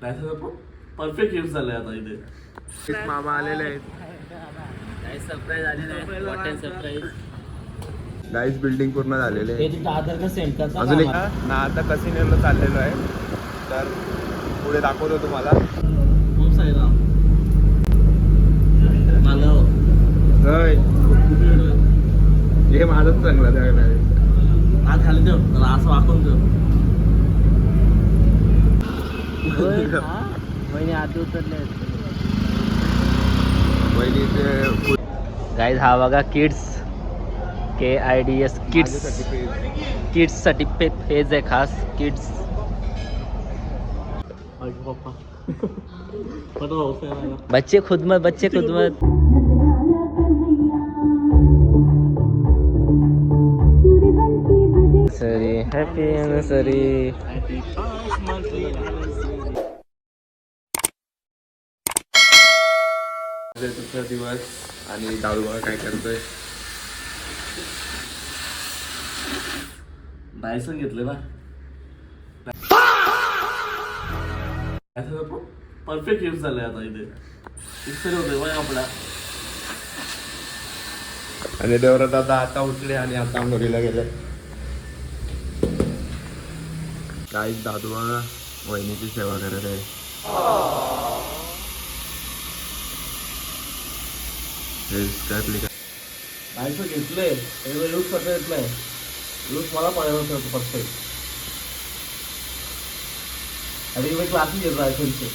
Perfect use झालाय आता इथे. मामा आलेले आहेत. सरप्राईज आलेलं आहे. Hotel surprise. गाईज बिल्डिंग पूर्ण झालेली आहे. हे तुमचं आधार कार्ड सेंड करता अजून एक ना आता कसिनेरला चाललेलो आहे, तर पुढे दाखवतो तुम्हाला. खूप साईराम मला होय हे माझंच चांगला त्यावेळेला. आज खाली देऊ जरा असं वाकून देऊ. महिने आधी उतरले. वहिनी गाईज हा बघा किड्स KIDS किड्स साठी फेज आहे खास किड्स. बच्चे खुद मत सॉरी हॅपी एनिव्हर्सरी. दुसरा दिवस आणि दारू बघा काय करतोय. डायसन घेतले ना. परफेक्ट यूज झालाय आता इथे. इथे होते बघ आपला. आणि देवरात दादा आता उठले आणि आता अंघोळीला गेले. काहीच दादू बघा वहिनीची सेवा करत आहे. डायसन घेतलंय यूज करता येत नाही. यूज मला पाहिजे होतं परफेक्ट. आणि मी क्लासेस घेतो डायसनचे.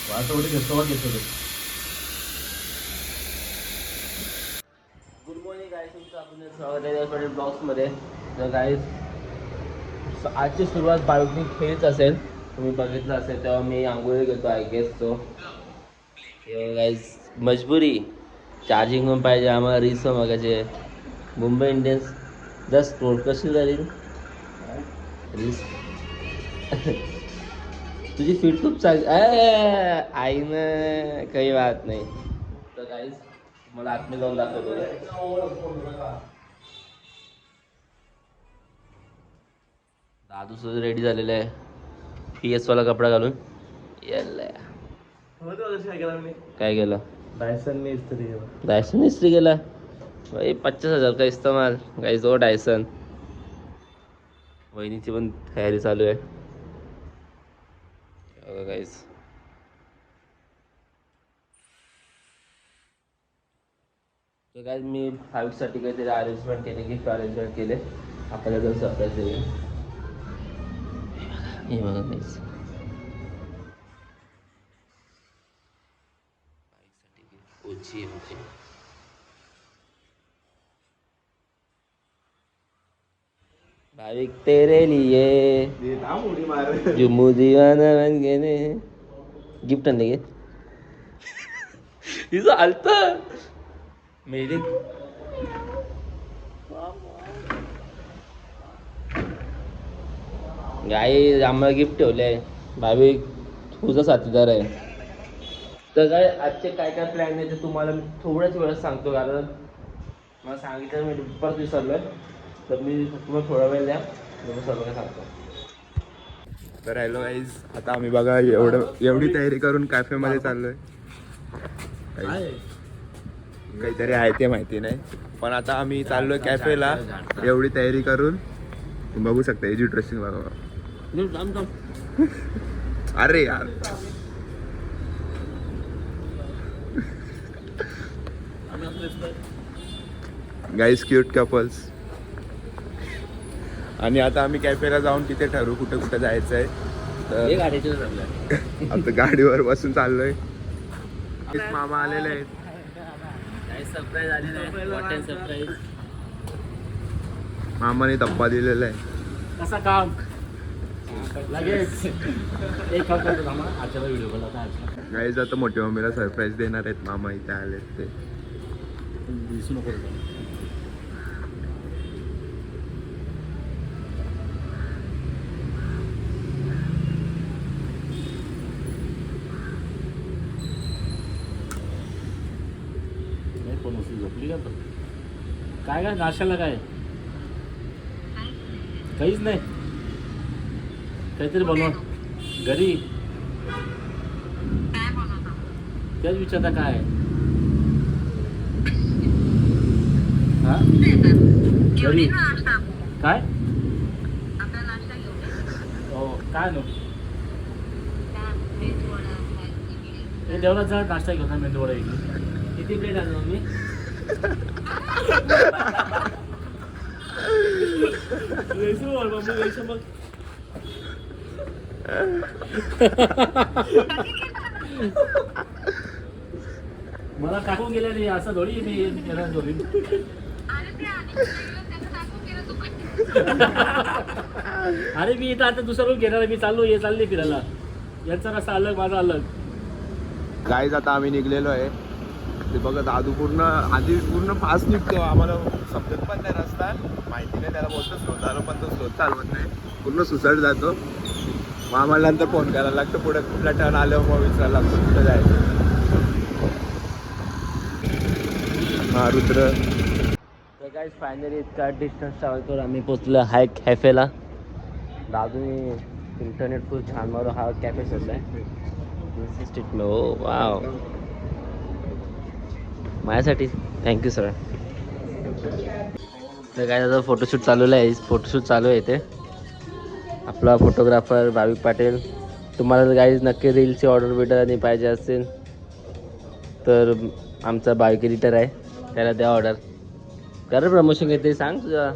वाटवडी घेतो घेतो. गुड मॉर्निंग गाईज, तुमचं आपण स्वागत आहे ब्लॉग्समध्ये. तर गाईज आजची सुरुवात बायोटिक खेळच असेल. तुम्ही बघितलं असेल तेव्हा मी आंघोळी घेतो आय गेस. तो गाईज मजबुरी चार्जिंग पण पाहिजे आम्हाला. रील्स बघायचे. मुंबई इंडियन्स जस्ट स्कोर कशी झाली रील्स. तुझी फीड खूप चांगली आई ना काही बात नाही. तर गाईज मला आतमध्ये जाऊन दाखवतो. दादू सुद्धा रेडी झालेला आहे PS वाला कपडा घालून. काय केलं डायसन इस्त्री केला. डायसन इस्त्री केला भाई. 50,000 का इस्तेमाल गाईज. ओ डायसन. वहिनीची पण तयारी चालू आहे गाईज. तर गाईज मी फाईव्हसाठी काहीतरी अरेंजमेंट केले, गिफ्ट अरेंजमेंट केले. आपल्याला जर सरप्राईज देईल. हे बघा गाईज ओची ओची. भाविक तेरे लिए जुम्मू दीवाना बन गए. गिफ्ट आणले गे हिचं आलत मेरे. गाई आम्हाला गिफ्ट ठेवले आहे. भाविक तुझा साथीदार आहे. तर काय आजचे काय काय प्लॅन आहे ते तुम्हाला मी थोड्याच वेळात सांगतो, कारण मला सांगितलं मी परत विसरलोय. तर मी तुम्हाला थोडा वेळ द्या, मी सर्व काय सांगतो. तर हॅलो गाईज, आता आम्ही बघा एवढी तयारी करून कॅफेमध्ये चाललोय. काहीतरी आहे ते माहिती नाही, पण आता आम्ही चाललोय कॅफेला एवढी तयारी करून. तुम्ही बघू शकता याची ड्रेसिंग बघा. अरे यार गाईज क्यूट कपल्स. आणि आता आम्ही कॅफेला जाऊन तिथे ठरवू कुठं कुठं जायचं आहे. तर आता गाडीवर बसून चाललोय. मामा आलेले आहेत. सरप्राईज आलेलं आहे. Hotel surprise. मामाने धप्पा दिलेला आहे. कसा काम लगेच एक आजच्या व्हिडिओ बनवता. गाईज आता मोठी मम्मीला सरप्राईज देणार आहेत. मामा इथे आलेत ते. दिसू नको. झोपली का तो? काय काय नाश्त्याला काय? काहीच नाही. काहीतरी बनवा घरी. त्याच विचारता काय? हा घरी काय? हो काय नो हे देवला जा नाश्ता घेऊन ना मेंदूवडा इकडे. किती प्लेट आणू मी? मग मला टाकून गेल्या नाही असं थोडी मी येणार थोडी. अरे मी इथं आता दुसरा रूम घेणार आहे. मी चालले फिरायला. यांचा रस्ता अलग माझा अलग. गाईज आता आम्ही निघलेलो आहे. ते बघा दादू पूर्ण फास्ट निघतो. आम्हाला समजत पण नाही रस्ता, माहिती नाही. त्याला बोलतो स्लो चालव, पण तो स्लो चालवत नाही, पूर्ण सुसाट जातो. मग आम्हाला नंतर फोन करायला लागतं पुढे कुठला टर्न आल्यावर मग विचारायला लागतो कुठं जायचं. हा रुद्र. तर काय फायनली इतका डिस्टन्स ट्रॅव्हल करून आम्ही पोचलो हाय कॅफेला. दादूने इंटरनेट फुल छान मारो. हा कॅफे सध्या आहे स्ट्रीट में. हो वाव, माझ्यासाठी थँक्यू सर. तर काय आता फोटोशूट चालवलं आहे. फोटोशूट चालू आहे इथे. आपला फोटोग्राफर भाविक पाटील. तुम्हाला गाईज नक्की रीलची ऑर्डर आणि पाहिजे असेल तर आमचा भाविक एडिटर आहे, त्याला द्या ऑर्डर. कर प्रमोशन घेते सांग तुझा.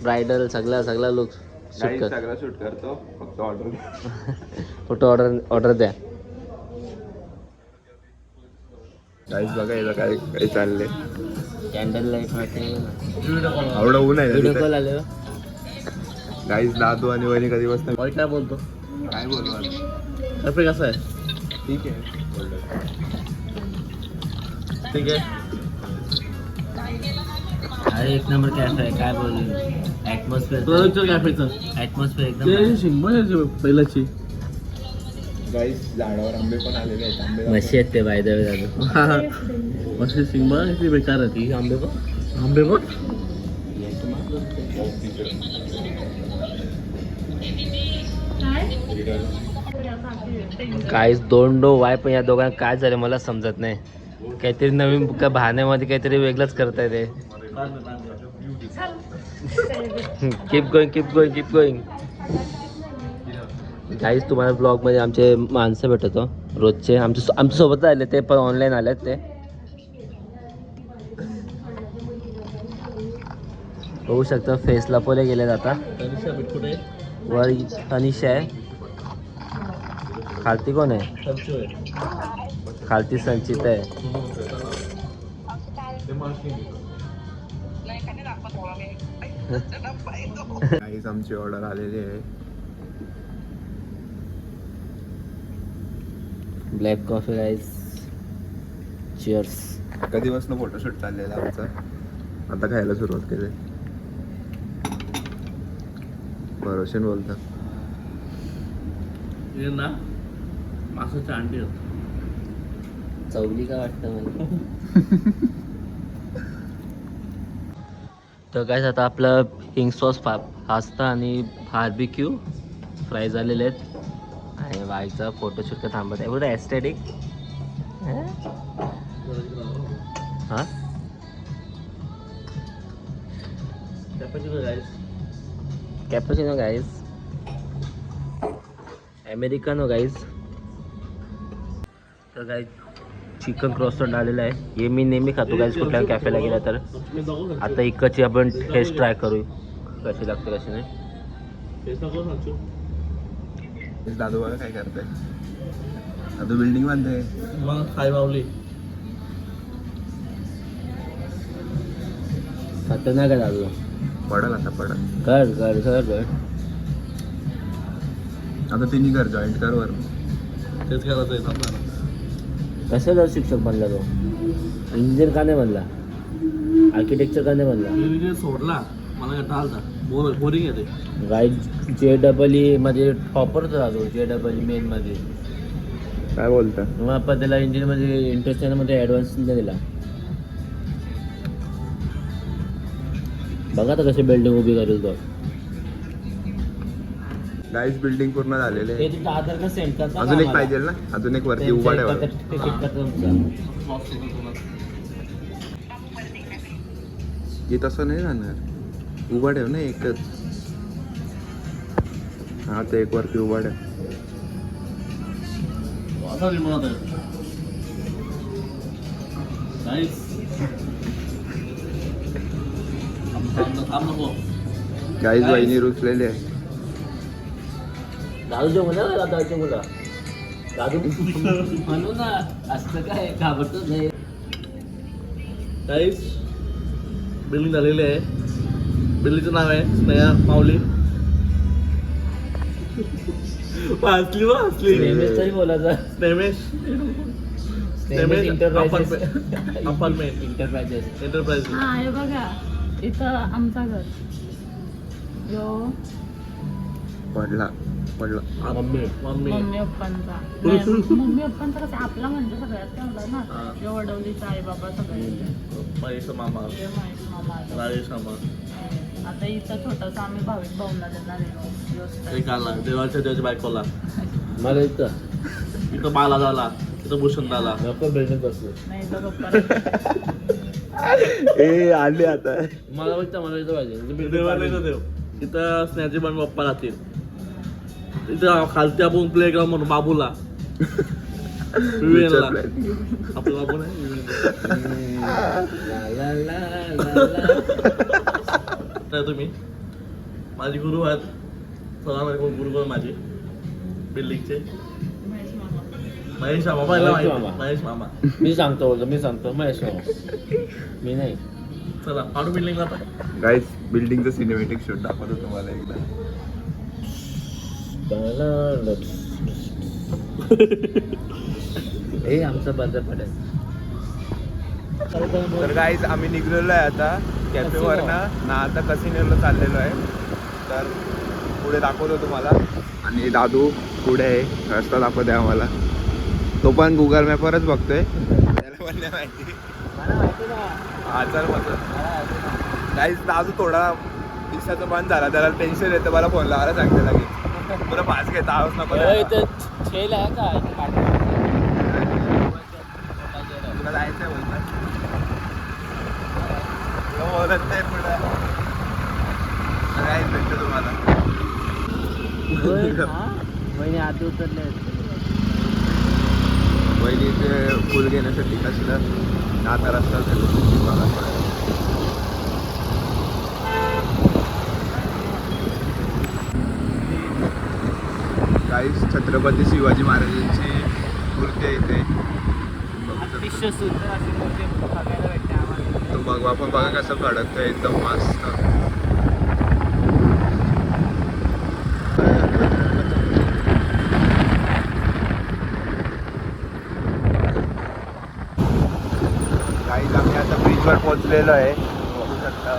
ब्रायडल सगळा लुक शूट कर. सगळं शूट करतो, फक्त ऑर्डर. फोटो ऑर्डर द्या. गाईज बघा याला काय चाललंय. कॅन्डल लाईट मध्ये आवडं ऊन आहे व्हिडिओ कॉल आले. गाईज दादू आणि वहिनी कधी बसतात. काय बोलतो? काय बोलू आता? कॅफे कसा आहे? ठीक आहे. ठीक आहे. अरे एक नंबर कॅफे आहे. काय बोलू ॲटमॉस्फिअर कॅफेचं ॲटमॉस्फिअर एकदम शिंग पहिल्याची. गाईज झाडावर आंबे पण आलेले आहेत. आंबे मशी आहेत ते बाय द वे दादू. मस्त शिंगबा किती बेकार आहे ती. आंबे बघ. आंबे बघ. काहीच दोन डो वाय, पण या दोघांना काय झालं मला समजत नाही. काहीतरी नवीन का बहाण्यामध्ये काहीतरी वेगळंच करताय ते. Keep going. काहीच तुम्हाला ब्लॉगमध्ये आमचे माणसं भेटतो रोजचे. आमच्या सोबत आले ते पण ऑनलाईन आलेत ते. बघू शकता फेस लपवले गेलेत आता. वर अनिशा आहे. खालती कोण आहे? खालती संचित आहे. गाईज आमची ऑर्डर आलेली आहे. Black coffee rice. चिअर्स. कधीपासून फोटोशूट चाललेला आमचा, आता खायला सुरुवात केली. भरोशन बोलता हे ना मासाच्या अंडी चवली का वाटतं मला. तर काय आता आपलं पिंक सॉस पास्ता आणि बार्बिक्यू फ्राय झालेले आहेत. आणि बाईकचा फोटोशूट तर थांबत आहे. बरं ॲस्थेटिक. हां कॅपुचिनो गाईज. Americano guys. तर गाईज चिकन क्रॉसट आलेलं आहे. हे मी नेहमी खातो गाईज कुठल्या कॅफेला गेला तर. आता इकडची आपण टेस्ट ट्राय करू कशी लागते कशी नाही. दादू बघा काय करताय. दादू बिल्डिंग बांधते. मग काय मावली. खतरनाक आहे दादू. पडल आता पडल. कर आता तिन्ही कर जॉईंट कर वर. तेच करायचं आहे आपल्याला. कशाला शिक्षक बनला तो? इंजिनियर का नाही बनला? आर्किटेक्चर का नाही बनला? मी सोडला मला कंटाळा आलता. बोरिंग येते. गाईज JEE मध्ये टॉपर होता दादू. JEE मेन मध्ये. काय बोलता? मग आपण त्याला इंजिनियरमध्ये इंटरेस्ट मध्ये ॲडव्हान्स नाही दिला. बघा तर कशी बिल्डिंग उभी करेल तो. गाईस बिल्डिंग पूर्ण झालेली आहे. हे तुमचा आधार कार्ड सेंड करता अजून एक पाहिजे ना, अजून एक वरती उभा ठेवा. तिकीट करता तुमचं. हे तसं नाही जाणार, उभा ठेव ना एकच. हा ते एक वरती उभा ठेव. गाईस वहिनी रुचलेली आहे. दादूच्या मुला दादाच्या मुला दादू म्हणू ना, असं काय घाबरतच नाही. गाईस बिल्डिंग झालेली आहे. बिल्डिंगचं नाव आहे स्नेहा माऊली. वाचली नेहमीच तरी बोलायचं. स्नेमेश इंटरप्राइजेस एंटरप्राइज. हा हे बघा इथं आमचा घर यो पडला. मम्मी मम्मी पप्पांचा मम्मी पप्पांचा कसं आपला म्हणजे सगळ्यात चांगला ना. यो वडवलीचा आई बाबा सगळे महेश मामा, हे महेश मामा राजेश मामा. आता इथं छोटासा आम्ही भाविक भाऊंना देणार आहे. एक आला देवाच्या बायकोला. मला इथं इथं बाला झाला, इथं भूषण झाला. नको बिल्डिंग बसलो. नाही इथं पप्पा ए आले आता. मला इथं पाहिजे. देवाला देव. इथं स्नेहाचे पण पप्पा राहतील. इथं खालती आपण प्ले ग्राउंड म्हणून बाबूला विवेनला. आपलं बाबू नाही तर तुम्ही माझे गुरु आहेत. सगळ्यांना गुरु माझे बिल्डिंगचे महेश मामा महेश मामा. महेश मामा. मी सांगतो महेश मामा. मी नाही. चला पाडू बिल्डिंगला आता. गाईस बिल्डिंगचं सिनेमॅटिक शॉट दाखवतो तुम्हाला एकदा. हे आमचा बाजार पडेल. तर गाईज आम्ही निघलेलो आहे आता कॅफेवरनं ना. आता कसिनोला चाललेलो आहे. तर पुढे दाखवतो तुम्हाला. आणि दादू पुढे आहे, रस्ता दाखवते आम्हाला. तो पण गुगल मॅपवरच बघतोय, त्याला पण नाही माहिती. हा चल मग. गाईज दादू थोडा दिवसाचा बंद झाला, त्याला टेन्शन येतं. मला फोन लावायला सांगते लगेच. पुरा पाच घेता आहोत नको. इथं छेल आहे का? तुला जायचं आहे बोलतात. बोलत नाही पुढं. काय भेटतं तुम्हाला. महिने आधी उतरले. वहिनीचे फुल घेण्यासाठी कसलं आता रस्ता काही छत्रपती शिवाजी महाराजांची मूर्ती आहे इथे. अतिशय सुंदर अशी मूर्ती बघायला भेटते आम्हाला. तो भगवा पण बघा कसं फडकतं एकदम मस्त. गाईज आम्ही आता ब्रिजवर पोहोचलेलो आहे. बघू शकता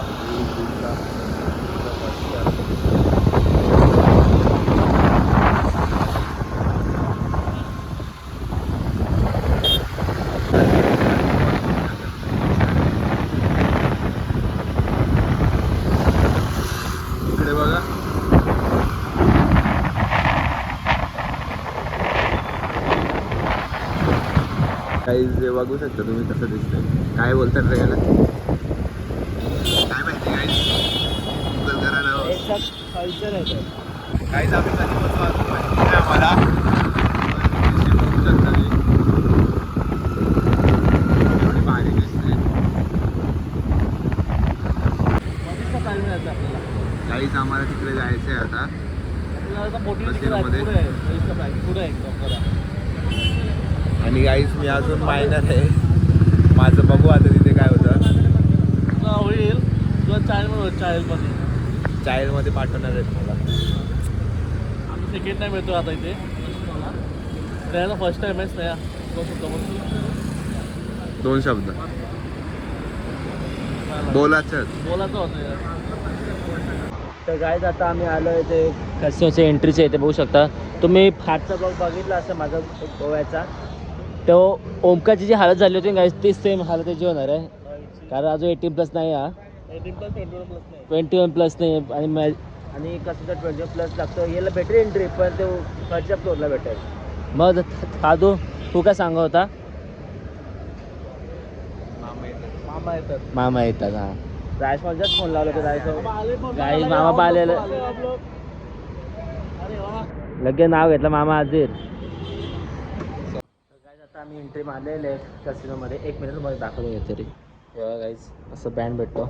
इकडे बघा. काही जे बघू शकता तुम्ही कसं दिसतंय. काय बोलतात रे याला, काय माहिती. काही गुगल करायला कल्चर आहे. काहीच आम्ही कधी पोहोचलो अजून माहिती नाही आम्हाला. बघू शकता हे. एवढी भारी दिसते. काहीच आम्हाला तिकडे जायचं आहे आता. आणि गाईज मी अजून मायनर आहे. माझं बघू आता तिथे काय होतं. होईल तुला चायल्डमध्ये चायल्डमध्ये पाठवणार आहेत मला. आम्ही सेकंड टाईम येतो आता इथे. त्याला फर्स्ट टाईम आहे स्नेहा. दोन शब्द बोलायचं. बोलायचं होतं यार. तर गाईज आता आम्ही आलो आहे ते कॅसिनोच्या एंट्रीचे इथे बघू शकता तुम्ही. फाटचा ब्लॉग बघितला असं माझा गोव्याचा. तो ओमकारची जी हालत झाली होती गाईज तीच सेम हालत याची होणार आहे. कारण अजून 18+ नाही हा. 21+ नाही आणि कसं तर 21+ लागतं. याला भेटेल एंट्री पण ते वरच्या फ्लोअरला भेटेल. मग दादू तू काय सांगत होता? मामा येतात हां. रायसमॉलच्याच फोन लावला होता रायसमॉल गाई मामा पाहिलेलं लगेच नाव घेतलं मामा हाजीर. गाईज आता आम्ही एंट्री मारलेले आहे कॅसिनोमध्ये. 1 मिनिट मध्ये दाखवून घेतो तरी. तेव्हा गाईज असं बँड भेटतो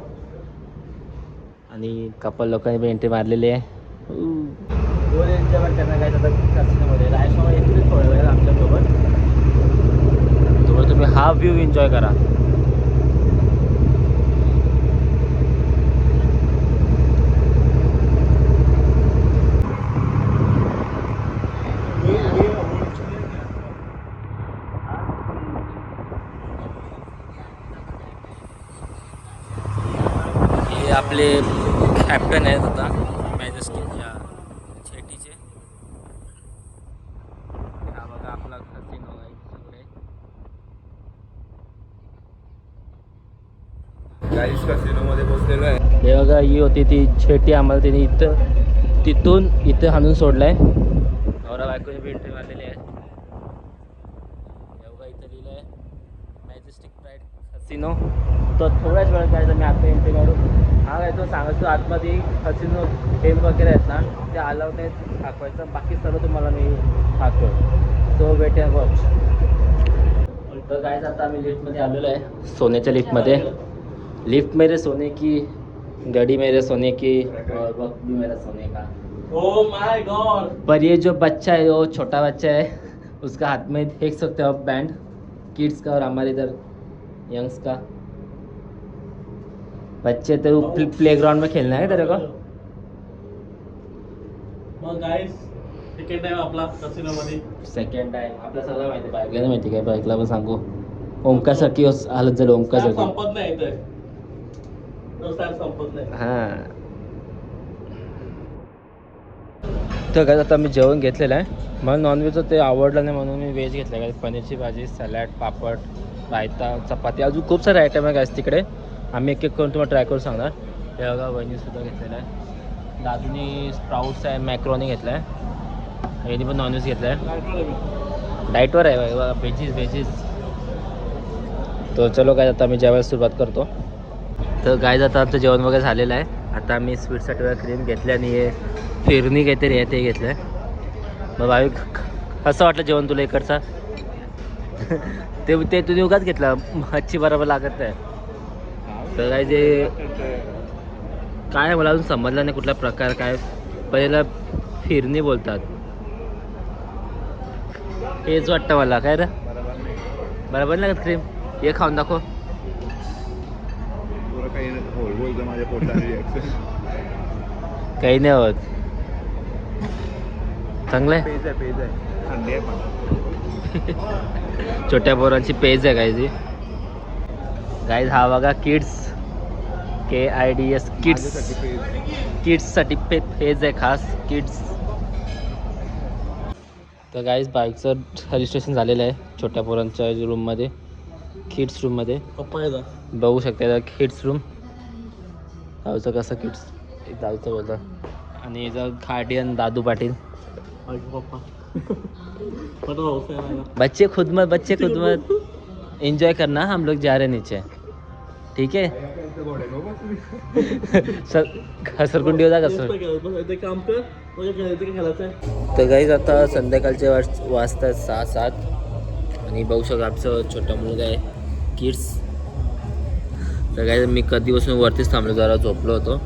आणि कपल लोकांनी पण एंट्री मारलेली आहे. दोन एन्जॉयमेंट करणार गाईज आता कॅसिनोमध्ये. रायसमॉल येतील थोड्या वेळ आमच्यासोबत. तुम्ही हा व्ह्यू एन्जॉय करा. आपले कॅप्टन आहेत आता मॅजेस्टिकच्या छेटीचे. हा बघा आपला कसिनो आहे सगळे. गाईस कसिनोमध्ये पोहोचलेलो आहे. हे बघा ही होती ती छेटी. आम्हाला तिने तिथून इथं हाणून सोडलाय. नवरा बायकोने बी एंट्री मारलेली आहे. हे बघा इथं लिहिलं आहे मॅजेस्टिक प्राईड कसिनो. तर थोड्याच वेळात काय मी आता एंट्री मारू. हा काय तो सांगायचो आतमध्ये कसिनो गेम वगैरे आहेत ना ते अलाउड नाही दाखवायचं. बाकी सर्व तुम्हाला मी दाखवेल. So wait and watch. तर काय आता आम्ही लिफ्टमध्ये आलेलो आहे. सोन्याच्या लिफ्टमध्ये. लिफ्ट मेरे सोने की, गाड़ी मेरे सोने की और वक्त भी मेरा सोने का. Oh my God. पर ये जो बच्चा है वो छोटा बच्चा है. उसका हाथ में देख सकते हो आप बैंड किड्स का और हमारे इधर यंग्स का. बच्चे तो प्लेग्राउंड में खेलना है तेरे को. मग गाईस सेकंड टाइम आपला कसिनोमध्ये. सेकंड टाइम आपल्या सगळं माहिती. बाईकला नाही माहिती काय. बाईकला पण सांगू ओमकासाठी हालत झालं. ओमकासाठी संपत नाही इथे. संपत नाही. हां. तर काय आता मी जेवण घेतलेलं आहे. मला नॉनव्हेजचं ते आवडलं नाही म्हणून मी व्हेज घेतलं. काय पनीरची भाजी, सॅलड, पापड, रायता, चपाती, अजून खूप सारे आयटम आहे गाईस तिकडे. आम्ही एक एक करून तुम्हाला ट्राय करून सांगणार. हे बघा वहिनीसुद्धा घेतलेलं आहे. दादूनी स्प्राउट्स आहे, मॅक्रोनी घेतला आहे. यांनी पण नॉनव्हेज घेतलं आहे. डाईटवर आहे बघा. व्हेजीस. तो चलो काय आता मी जेवायला सुरुवात करतो. तर गाईज आता आमचं जेवण वगैरे झालेलं आहे. आता आम्ही स्वीटसाठी वगैरे क्रीम घेतली आणि हे फिरणी काहीतरी आहे ते घेतलं आहे. मग भाविक कसं वाटलं जेवण तुला इकडचा? ते तुम्ही उगाच घेतलं. मच्छी बरोबर लागत नाही. तर काय जे काय मला अजून समजलं नाही कुठला प्रकार काय. पहिला फिरणी बोलतात हेच वाटतं मला. काय रे बरोबर नाही लागत क्रीम. हे खाऊन दाखव. काही नाही होत. चांगलं आहे. छोट्या पोरांची पेज आहे गाईज. गाईज हा बघा किड्स KIDS किड्ससाठी पेज आहे खास किड्स. तर गाईज बाईकचं रजिस्ट्रेशन झालेलं आहे छोट्या पोरांच्या रूममध्ये, किड्स रूममध्ये. बघू शकता किड्स रूम. जाऊचं कसं किड्स जाऊचं बोलतं. आणि याचं गार्डियन दादू पाटील. बच्चे खुद मत एंजॉय करना. हम लोग जा रहे नीचे. ठीक आहे. घसरगुंडी होता कसं. तर गाईज आता संध्याकाळचे वाजतात 6-7 आणि बघू शकता आमचं छोटा मुलगा आहे किड्स. तर गाईज मी कधीपासून वरतीच थांबलो, जरा झोपलो होतो.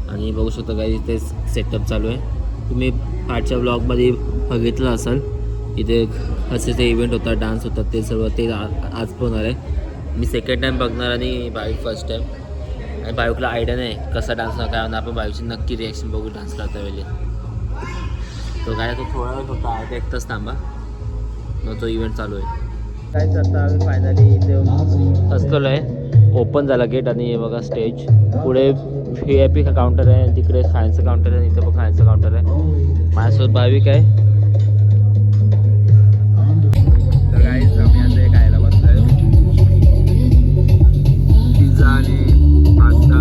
आणि बघू शकता गाईज इथे सेटअप चालू आहे. तुम्ही पाठच्या ब्लॉगमध्ये बघितलं असाल. इथे असे ते इव्हेंट होता, डान्स होता, ते सर्व ते आज पण होणार आहे. मी सेकंड टाईम बघणार आणि बाईक फर्स्ट टाईम. आणि बाईकला आयडिया नाही कसा डान्स काय होणार. आपण बाईकची नक्की रिॲक्शन बघू डान्स करता वेळी. तो काय तो थोडा वेळ फक्त अर्धा 1 तास थांबा मग तो इव्हेंट चालू आहे. कायच आता आम्ही फायनली इथे बसलेलो आहे. ओपन झाला गेट आणि हे बघा स्टेज. पुढे VIP काउंटर आहे, तिकडे खायचं काउंटर आहे, इथे पण खायचं काउंटर आहे. माझ्यासोबत भाविक आहे. तर गाईज आम्ही आता हे खायला बसलोय. पिझ्झा आणि पास्ता.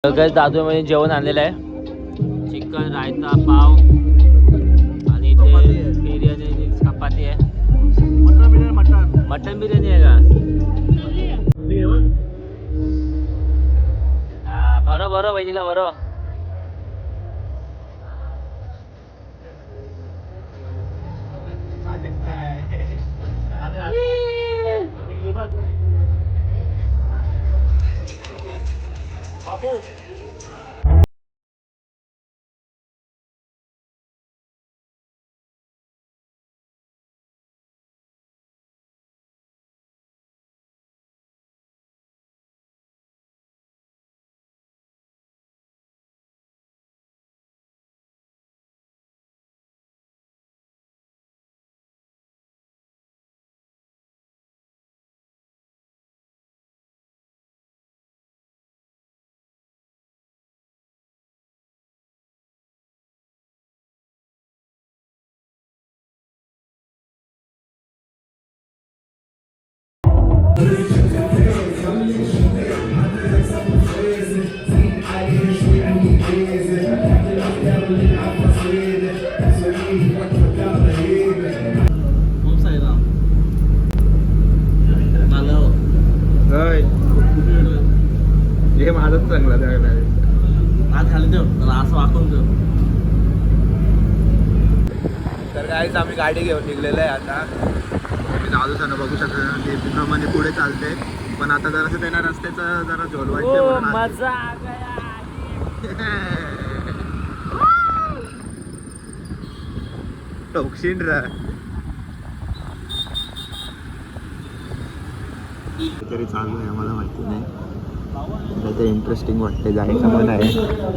सगळ्याच दादू मध्ये जेवण आणलेलं आहे. चिकन, रायता, पाव आणि इथे बिर्याणी, चपाती आहे. मटन बिर्याणी आहे का? बरोबर वहिनीला बरोबर. हे माझंच चांगला लागला. आज खाली ठेव असं वाकून ठेव. तर काहीच आम्ही गाडी घेऊन निघलेलो आहे आता. दादू सण बघू शकता ते प्रमाणे पुढे चालते, पण आता जरासं त्यांना रस्त्याचा जरा झोल वाटते म्हणून मजा आ गया. टोकशीन रा तरी चालू आहे, आम्हाला माहिती नाही. तर इंटरेस्टिंग वाटते, जायचं पण आहे.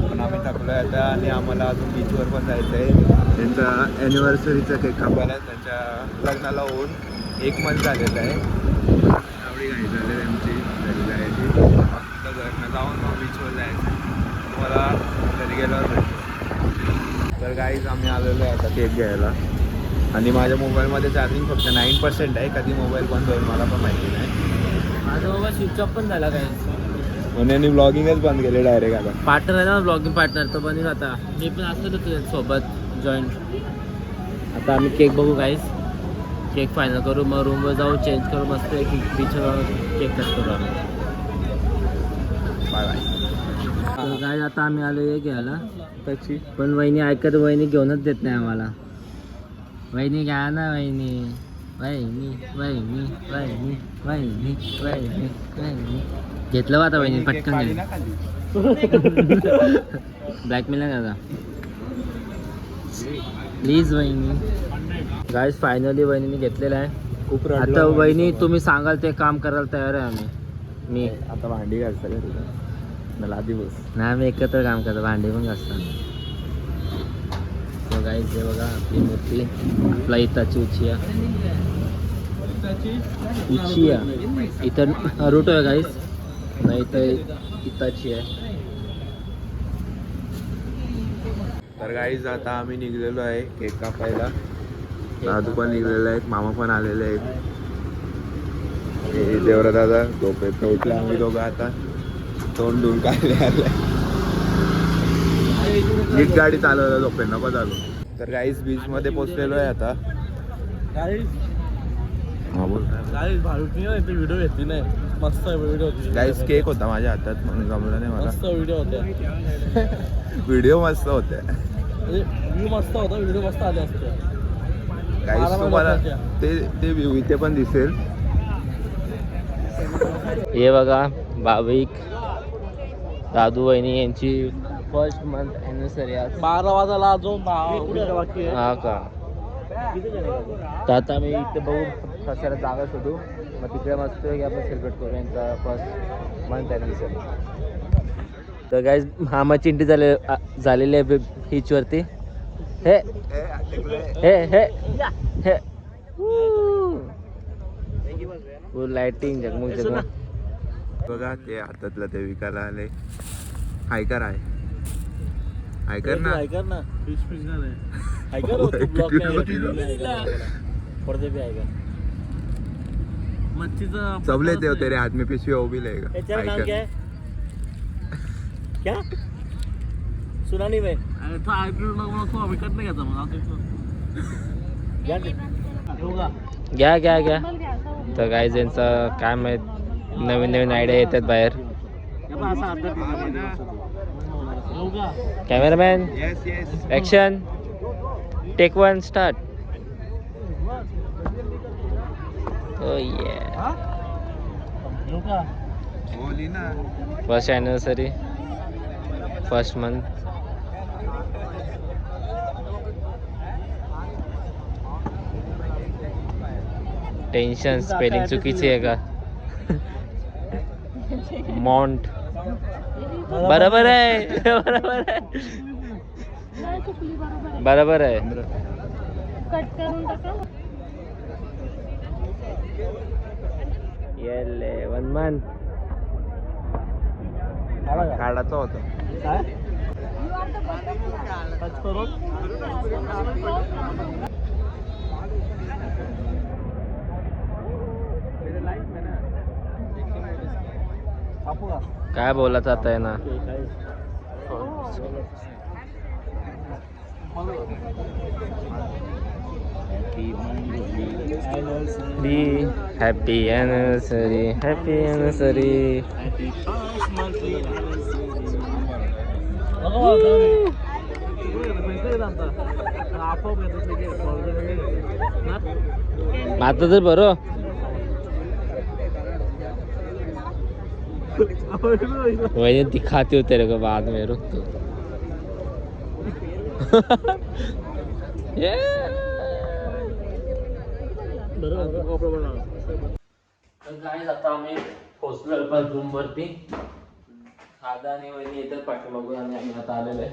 पण आम्ही थकलो आहे आता आणि आम्हाला अजून बीचवर पण जायचं आहे. त्यांचा ॲनिव्हर्सरीचा केक कापायला त्यांच्या लग्नाला होऊन 1 मंथ झालेलं आहे. एवढी घाई झाली त्यांची घरी जायची. फक्त घरनं जाऊन मग बीचवर जायचं. तुम्हाला घरी गेल्यावर भेटतो. तर काहीच आम्ही आलेलो आहे आता केक घ्यायला. आणि माझ्या मोबाईलमध्ये चार्जिंग फक्त 9% आहे. कधी मोबाईल बंद होईल मला पण माहिती नाही. माझा मोबाईल स्विच ऑफ पण झाला काय म्हणून ब्लॉगिंगच बंद केले डायरेक्ट आता. पार्टनर आहे ना ब्लॉगिंग पार्टनर, तो बनेल आता. मी पण असतो तुझ्यासोबत जॉईंट. आता आम्ही केक बघू गाईस. केक फायनल करू, मग रूमवर जाऊ, चेंज करू, मस्त एक बीचवर केक कट करू आम्ही. Bye bye. गाईज आता आम्ही आलो हे घ्यायला त्याची, पण वहिनी ऐकत, वहिनी घेऊनच देत नाही आम्हाला. वहिनी घ्या ना वहिनी. वहिनी वहिनी वहिनी वहिनी वहिनी वहिनी घेतलं आता वहिनी पटकन घे. ब्लॅकमेल नाही दादा प्लीज वहिनी. गाईज फायनली वहिनीने घेतलेलं आहे. खूप आता वहिनी तुम्ही सांगाल ते काम करायला तयार आहे आम्ही. मी आता भांडी घालता का तुला? मला आधी बस. नाही आम्ही एकत्र काम करतो, भांडी पण घासतो. गाईज हे बघा आपली मूर्ती, आपला इताची उचिया. इथं नरुटो आहे गाईज, नाही तर इताची आहे. तर गाईज आता आम्ही निघलेलो आहे केक कापायला. दादू पण निघलेला आहे, मामा पण आलेले आहेत. देवरा दादा झोपेत उठले. आम्ही दोघं आता तोंड धुवून काढले आले. नीट गाडी चालवलं, झोपेत नको चालू. तर गाईज बीच मध्ये पोहोचलेलो आहे आता. व्हिडिओ घेतली नाही, मस्त व्हिडिओ होती. गाईज केक होता माझ्या हातात म्हणून जमलं नाही मला. मस्त व्हिडिओ होते. व्हिडिओ मस्त होते. व्ह्यू मस्त होता, व्हिडिओ मस्त आले असते. गाईज तुम्हाला ते व्ह्यू इथे पण दिसेल. हे बघा भाविक दादू वहिनी यांची फर्स्ट मंथ ॲनिव्हर्सरी आज. 12 वाजायला अजून बाकी हा का? तर आता आम्ही इथे बघू कशाला जागा शोधू, मग तिकडे मस्त की आपण सेलिब्रेट करू यांचा फर्स्ट मंथ ॲनिव्हर्सरी. तर गाईज मामा चिंटी झालेले आहे बीचवरती. हे हे हे हे फुल लाइटिंग जगमग जगमग. बघा ते हातातलं ते विकायला आले. हायकर आहे, हायकर ना. ऐकर ना, फिश नाही मच्छीचं सबले ते तेरे हाथ में पिशवी वो भी लेगा. त्याच्यावर नाव हायकर. काय? क्या सुना नहीं मैं तो विकत नाही घ्यायचा मग घ्या घ्या घ्या. तर काय यांचं काय माहित नवीन नवीन आयडिया येतात बाहेर. Cameraman yes yes. Action take 1 start. Oh yeah. बोली ना. First anniversary, first month. Tension spelling चुकीची आहे का? मॉन्ट बरोबर आहे. बरोबर आहे. नाही चुकली, बरोबर आहे. बरोबर आहे. कट करून टाका. येले 1 month. काढायचा होता. काय टच करून काय बोलत आता आहे ना. Happy anniversary happy anniversary. आता तर बरं वही दिखाते हो तेरे को बाद में. रुक तो गाईज आता आम्ही पोहोचलो पण रूम वरती. दादा आणि वहिनी येतात पाठीमागून आणि आम्ही आता आलेलो आहे.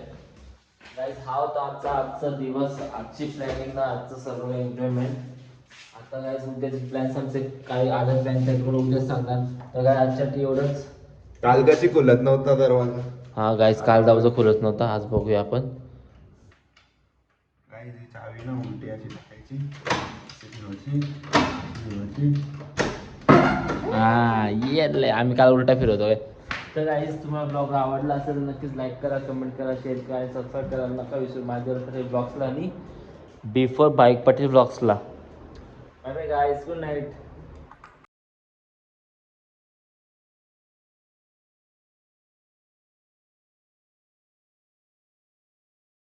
गाईज हा होता आजचा दिवस, आजची प्लॅनिंग ना, आजचं सर्व एन्जॉयमेंट. आता गाईज उद्याचे प्लॅन्स आमचे काही आदर प्लॅन त्याकडून उद्याच सांगणार. तर काय आजच्यासाठी एवढंच. काल कशी खुलत नव्हता दरवाजा. हा गाईज काल दरवाजा खुलत नव्हता, आज बघूया आपण. काही चावी ना उलटी अशी टाकायची. हा येले आम्ही काल उलटा फिरवतोय. तर गाईज तुम्हाला ब्लॉग आवडला असेल नक्कीच लाईक करा, कमेंट करा, शेअर करा, सबस्क्राईब करा नका विसरू. माझ्यावर पटेल ब्लॉग्सला आणि बिफोर बाईक पटेल ब्लॉग्सला. Bye bye guys, good night.